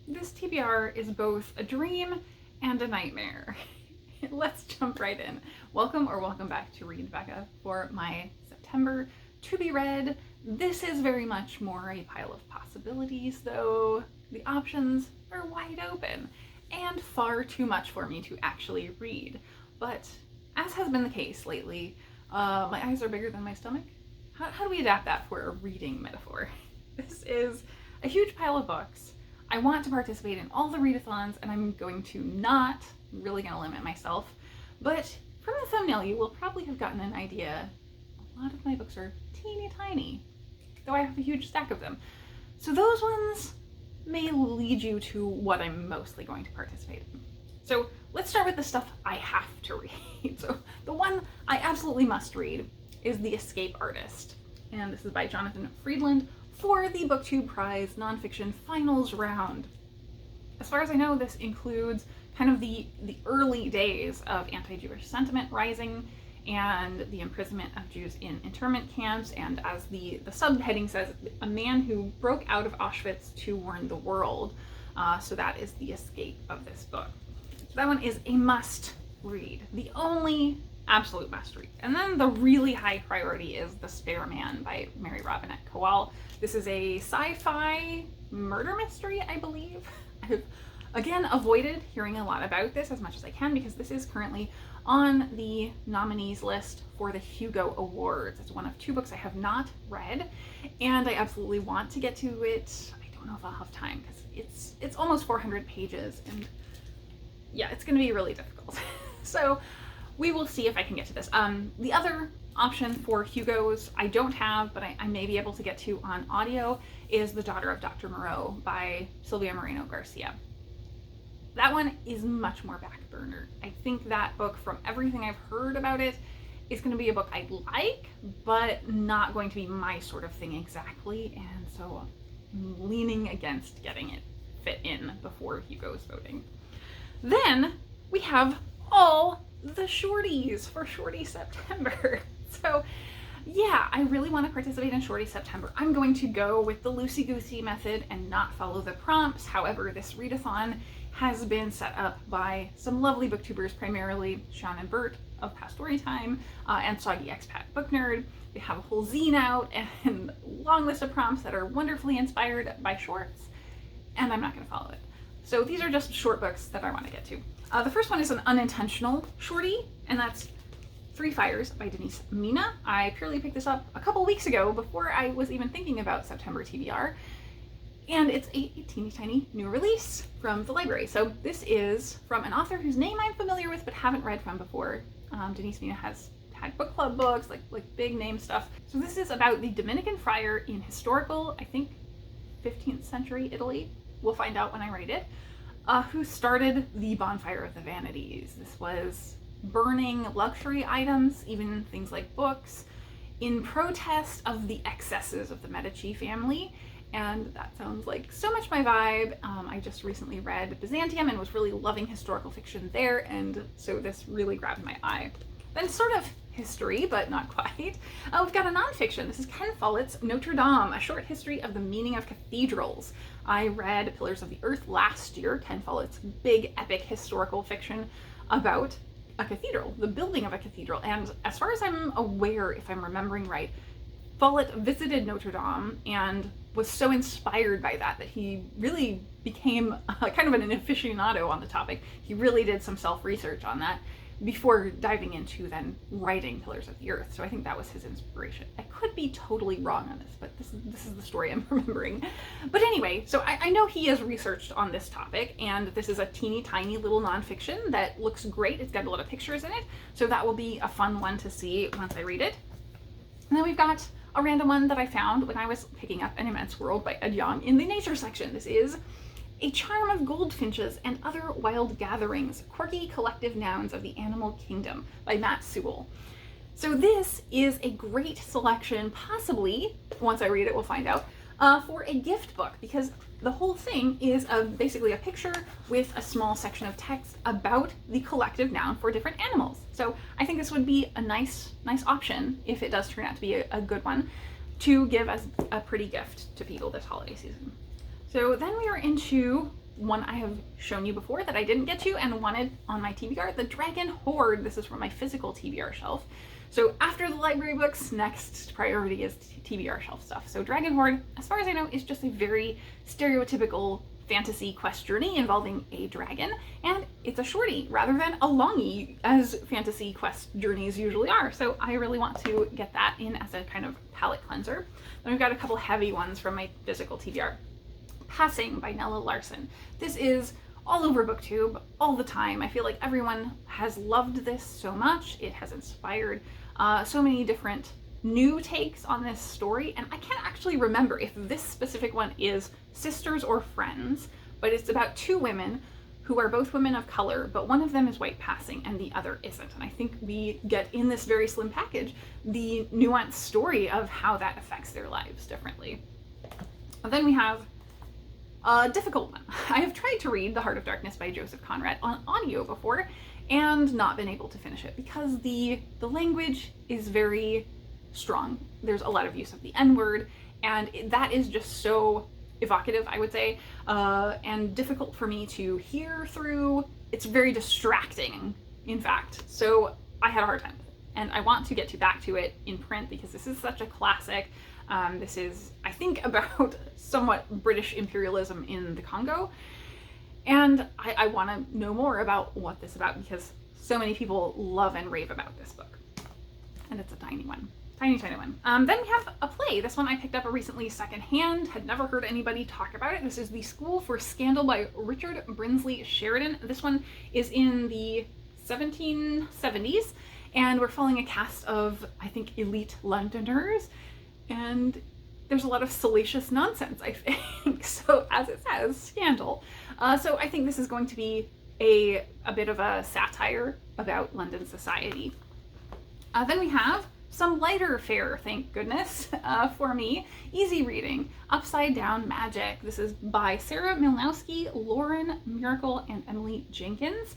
this TBR is both a dream and a nightmare. Let's jump right in. Welcome back to Read Becca for my September to be read. This is very much more a pile of possibilities, though the options are wide open and far too much for me to actually read. But as has been the case lately, my eyes are bigger than my stomach. How do we adapt that for a reading metaphor? This is a huge pile of books. I want to participate in all the readathons, and I'm going to not really going to limit myself. But from the thumbnail, you will probably have gotten an idea. A lot of my books are teeny tiny, though I have a huge stack of them. So those ones may lead you to what I'm mostly going to participate in. So let's start with the stuff I have to read. So the one I absolutely must read is The Escape Artist. And this is by Jonathan Friedland for the BookTube Prize Nonfiction Finals Round. As far as I know, this includes kind of the early days of anti-Jewish sentiment rising and the imprisonment of Jews in internment camps, and as the subheading says, a man who broke out of Auschwitz to warn the world. So that is the escape of this book. So that one is a must read. The only absolute must read. And then the really high priority is The Spare Man by Mary Robinette Kowal. This is a sci-fi murder mystery, I believe. I've again avoided hearing a lot about this as much as I can because this is currently on the nominees list for the Hugo Awards. It's one of two books I have not read, and I absolutely want to get to it. I don't know if I'll have time because it's almost 400 pages, and yeah, it's going to be really difficult. So we will see if I can get to this. The other option for Hugos I don't have, but I may be able to get to on audio, is The Daughter of Dr. Moreau by Silvia Moreno Garcia. That one is much more back burner. I think that book, from everything I've heard about it, is going to be a book I'd like, but not going to be my sort of thing exactly, and so I'm leaning against getting it fit in before Hugo's voting. Then we have all the shorties for Shorty September. So yeah, I really want to participate in Shorty September. I'm going to go with the loosey-goosey method and not follow the prompts. However, this readathon has been set up by some lovely booktubers, primarily Sean and Bert of Past Storytime and Soggy Expat Book Nerd. They have a whole zine out and a long list of prompts that are wonderfully inspired by shorts, and I'm not going to follow it. So these are just short books that I want to get to. The first one is an unintentional shorty, and that's Three Fires by Denise Mina. I purely picked this up a couple weeks ago before I was even thinking about September TBR, and it's a teeny tiny new release from the library. So this is from an author whose name I'm familiar with but haven't read from before. Denise Mina has had book club books, like big name stuff. So this is about the Dominican friar in historical, I think, 15th century Italy. We'll find out when I read it. Who started the Bonfire of the Vanities. This was burning luxury items, even things like books, in protest of the excesses of the Medici family. And that sounds like so much my vibe. I just recently read Byzantium and was really loving historical fiction there, and so this really grabbed my eye. Then sort of history, but not quite. We've got a nonfiction. This is Ken Follett's Notre Dame, a short history of the meaning of cathedrals. I read Pillars of the Earth last year, Ken Follett's big epic historical fiction about a cathedral, the building of a cathedral. And as far as I'm aware, if I'm remembering right, Follett visited Notre Dame and was so inspired by that he really became kind of an aficionado on the topic. He really did some self-research on that before diving into then writing Pillars of the Earth. So I think that was his inspiration. I could be totally wrong on this, but this is the story I'm remembering. But anyway, so I know he has researched on this topic, and this is a teeny tiny little nonfiction that looks great. It's got a lot of pictures in it, so that will be a fun one to see once I read it. And then we've got a random one that I found when I was picking up An Immense World by Ed Yong in the nature section. This is A Charm of Goldfinches and Other Wild Gatherings, Quirky Collective Nouns of the Animal Kingdom by Matt Sewell. So this is a great selection, possibly, once I read it we'll find out, for a gift book, because the whole thing is basically a picture with a small section of text about the collective noun for different animals. So I think this would be a nice option, if it does turn out to be a good one, to give as a pretty gift to people this holiday season. So then we are into one I have shown you before that I didn't get to and wanted on my TBR, The Dragon Hoard. This is from my physical TBR shelf. So after the library books, next priority is TBR shelf stuff. So Dragon Hoard, as far as I know, is just a very stereotypical fantasy quest journey involving a dragon, and it's a shorty rather than a longie as fantasy quest journeys usually are. So I really want to get that in as a kind of palate cleanser. Then we've got a couple heavy ones from my physical TBR. Passing by Nella Larson. This is all over BookTube all the time. I feel like everyone has loved this so much. It has inspired so many different new takes on this story, and I can't actually remember if this specific one is sisters or friends, but it's about two women who are both women of color, but one of them is white passing and the other isn't. And I think we get in this very slim package the nuanced story of how that affects their lives differently. And then we have a difficult one. I have tried to read The Heart of Darkness by Joseph Conrad on audio before and not been able to finish it because the language is very strong. There's a lot of use of the N-word, and that is just so evocative, I would say, and difficult for me to hear through. It's very distracting, in fact. So I had a hard time with it, and I want to get back to it in print because this is such a classic. This is, I think, about somewhat British imperialism in the Congo, and I want to know more about what this is about because so many people love and rave about this book, and it's a tiny one. Tiny one. Then we have a play. This one I picked up recently secondhand, had never heard anybody talk about it. This is The School for Scandal by Richard Brinsley Sheridan. This one is in the 1770s, and we're following a cast of, I think, elite Londoners, and there's a lot of salacious nonsense, I think. So, as it says, scandal. So I think this is going to be a bit of a satire about London society. Then we have some lighter fare, thank goodness, for me. Easy reading, Upside Down Magic. This is by Sarah Milnowski, Lauren Miracle, and Emily Jenkins.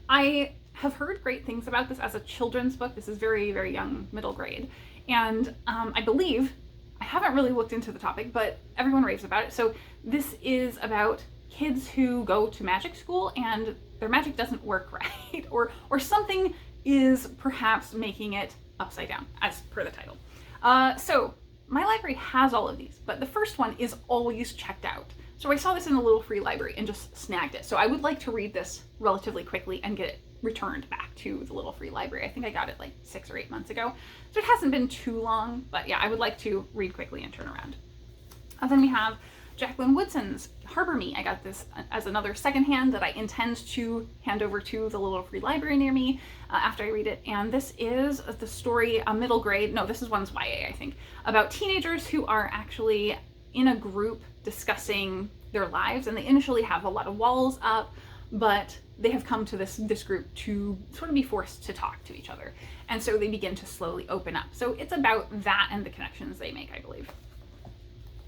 I have heard great things about this as a children's book. This is very, very young, middle grade. And I believe, I haven't really looked into the topic, but everyone raves about it. So this is about kids who go to magic school and their magic doesn't work right, or something is perhaps making it upside down, as per the title. So my library has all of these, but the first one is always checked out. So I saw this in the little free library and just snagged it. So I would like to read this relatively quickly and get it returned back to the little free library. I think I got it like 6 or 8 months ago. So it hasn't been too long, but yeah, I would like to read quickly and turn around. Then we have Jacqueline Woodson's Harbor Me. I got this as another secondhand that I intend to hand over to the little free library near me after I read it. And this is the story, a middle grade, no, this is one's YA, I think, about teenagers who are actually in a group discussing their lives. And they initially have a lot of walls up, but they have come to this group to sort of be forced to talk to each other. And so they begin to slowly open up. So it's about that and the connections they make, I believe.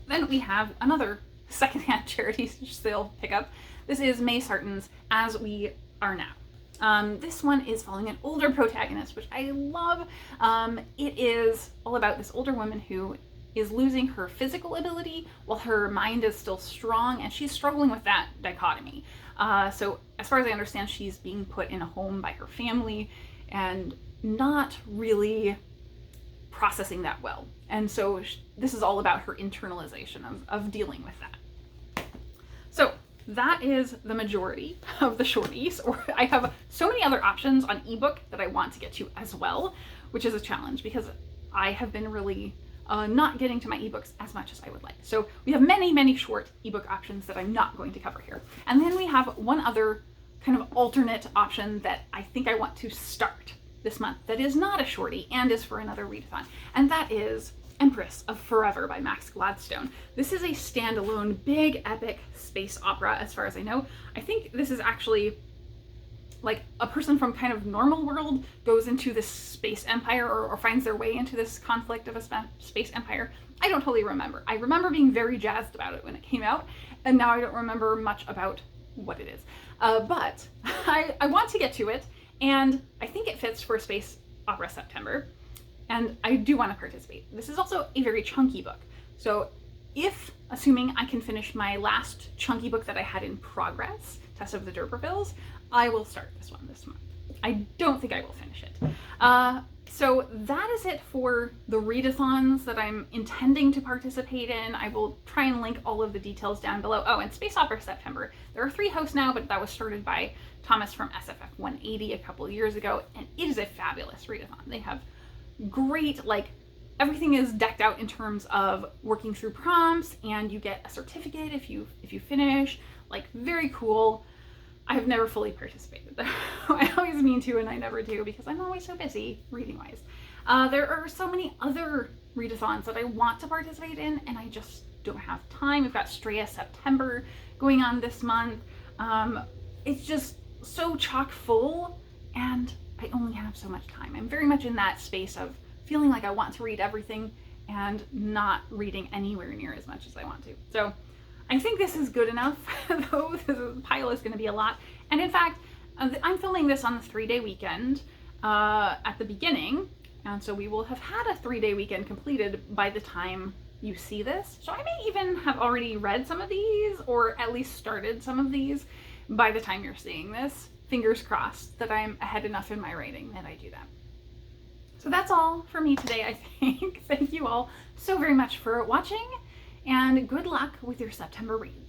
Then we have another secondhand charity sale pickup. This is May Sarton's As We Are Now. This one is following an older protagonist, which I love. It is all about this older woman who is losing her physical ability while her mind is still strong, and she's struggling with that dichotomy. So as far as I understand, she's being put in a home by her family and not really processing that well. And so this is all about her internalization of dealing with that. So that is the majority of the shorties, or I have so many other options on ebook that I want to get to as well, which is a challenge because I have been really not getting to my ebooks as much as I would like. So we have many, many short ebook options that I'm not going to cover here. And then we have one other kind of alternate option that I think I want to start this month that is not a shorty and is for another readathon, and that is Empress of Forever by Max Gladstone. This is a standalone, big, epic space opera as far as I know. I think this is actually like a person from kind of normal world goes into this space empire or finds their way into this conflict of a space empire. I don't totally remember. I remember being very jazzed about it when it came out, and now I don't remember much about what it is. But I want to get to it, and I think it fits for Space Opera September, and I do want to participate. This is also a very chunky book. So if, assuming I can finish my last chunky book that I had in progress, Test of the D'Urbervilles, I will start this one this month. I don't think I will finish it. So that is it for the readathons that I'm intending to participate in. I will try and link all of the details down below. Oh, and Space Opera September. There are 3 hosts now, but that was started by Thomas from SFF 180 a couple years ago, and it is a fabulous readathon. They have great, like, everything is decked out in terms of working through prompts, and you get a certificate if you finish. Like, very cool. I have never fully participated though. I always mean to and I never do because I'm always so busy reading wise. There are so many other readathons that I want to participate in and I just don't have time. We've got Shorty September going on this month. It's just so chock full and I only have so much time. I'm very much in that space of feeling like I want to read everything and not reading anywhere near as much as I want to. So I think this is good enough, though the pile is going to be a lot. And in fact, I'm filming this on the 3-day weekend at the beginning, and so we will have had a 3-day weekend completed by the time you see this. So I may even have already read some of these, or at least started some of these by the time you're seeing this. Fingers crossed that I'm ahead enough in my writing that I do that. So that's all for me today, I think. Thank you all so very much for watching. And good luck with your September reads.